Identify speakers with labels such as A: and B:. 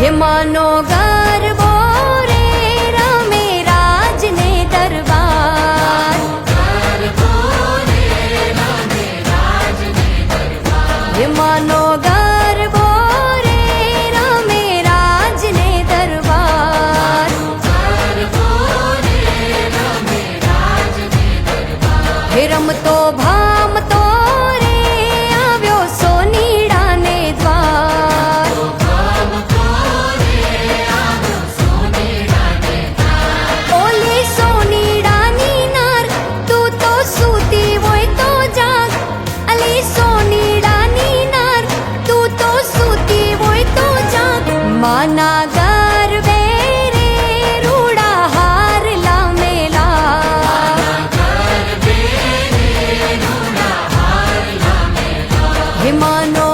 A: હેમાનો ગરબો રે રમે રાજને દરબાર હેમાનો ગરબો રે રમે રાજને દરબાર હે રમતો ભામતો રે આવ્યો સોનીડાને દ્વાર ઓલી સોનીડાની નાર તું તો સૂતી હોય તો જાગ અલી સોનીડાની નાર તું તો સૂતી હોય તો જાગ માના ગરબે રે રૂડા હાર લામેલા હેમાનો